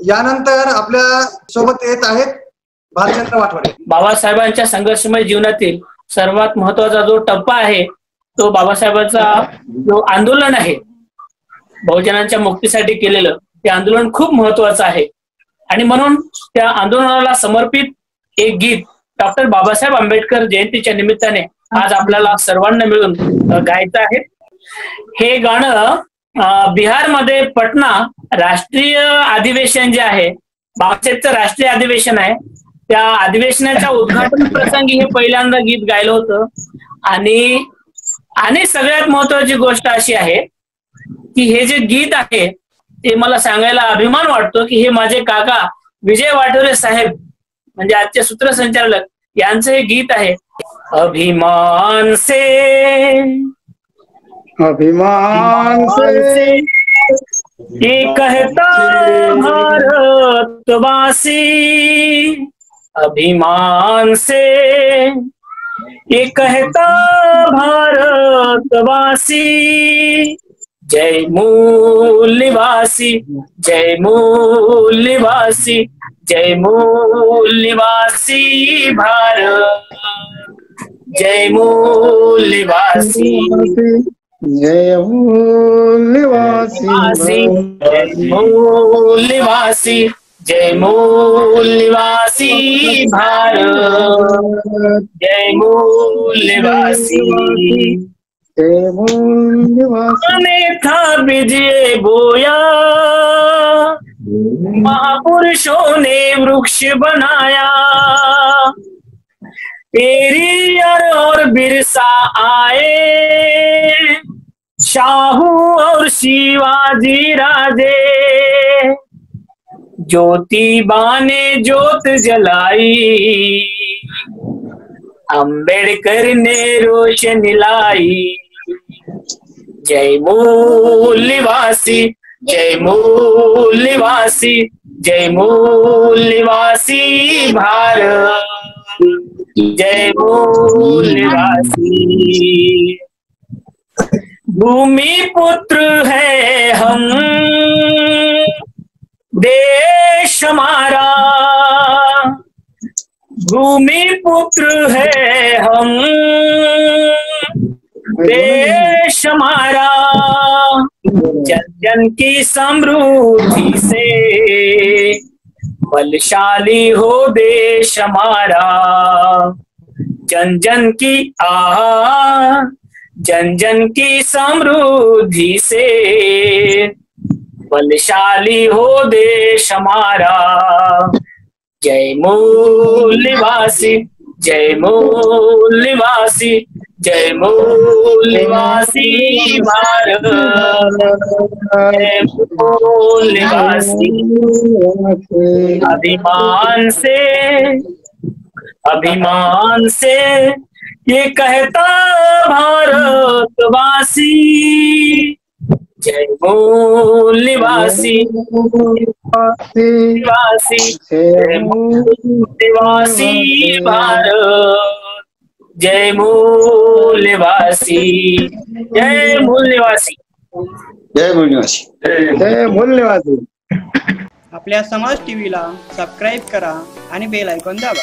यानंतर आपल्या सोबत येत आहेत भालचंद्र वाटवाडे. बाबासाहेबांच्या संघर्षमय जीवनातील सर्वात महत्वाचा जो टप्पा आहे तो बाबासाहेबांचा जो आंदोलन आहे बहुजनांच्या मुक्तीसाठी केलेलं ते आंदोलन खूप महत्वाचं आहे आणि म्हणून त्या आंदोलनाला समर्पित एक गीत डॉक्टर बाबासाहेब आंबेडकर जयंतीच्या निमित्ताने आज आपल्याला सर्वांना मिळून गायचं आहे. हे गाणं बिहारमध्ये पटना राष्ट्रीय अधिवेशन जे आहे बाबासाहेबचं राष्ट्रीय अधिवेशन आहे त्या अधिवेशनाच्या उद्घाटन प्रसंगी हे पहिल्यांदा गीत गायलं होतं. आणि सगळ्यात महत्वाची गोष्ट अशी आहे की हे जे गीत आहे ते मला सांगायला अभिमान वाटतो की हे माझे काका विजय वाटोरे साहेब म्हणजे आजचे सूत्रसंचालक यांचं हे गीत आहे. अभिमान से ये कहता भारतवासी, अभिमान से ये कहता भारतवासी, जय मूल्यवासी जय मूल्यवासी जय मूल्यवासी भारत, जय मूल्यवासी जय मूल्यवासी जय मूल्यवासी जय मूल्यवासी भारत, जय मूल्यवासी जय मूल्यवासी था विजय बोया महापुरुषों ने वृक्ष बनाया, पेरियर और बिरसा आए शाहू और शिवाजी राजे, ज्योतिबा ने ज्योत जलाई अंबेडकर ने रोशनी लाई, जय मूल्यवासी जय मूल्यवासी जय मूल्यवासी भारत, जय मूल्यवासी। भूमि पुत्र है हम देश हमारा, भूमि पुत्र है हम देश हमारा, जन जन की समृद्धि से बलशाली हो देश हमारा, जन जन की जन जन की समृद्धि से बलशाली हो देश हमारा, जय मूल्यवासी जय मूल्यवासी जय मूल्यवासी भारत, जय मूल्यवासी। अभिमान से ये कहता भारतवासी, जय मूल्यवासी जय मूल्यवासी भारत, जय मूल्यवासी जय मूल्यवासी जय मूल्यवासी जय मूल्यवासी। आपल्या समाज टीव्हीला सबस्क्राईब करा आणि बेल आयकॉन दाबा।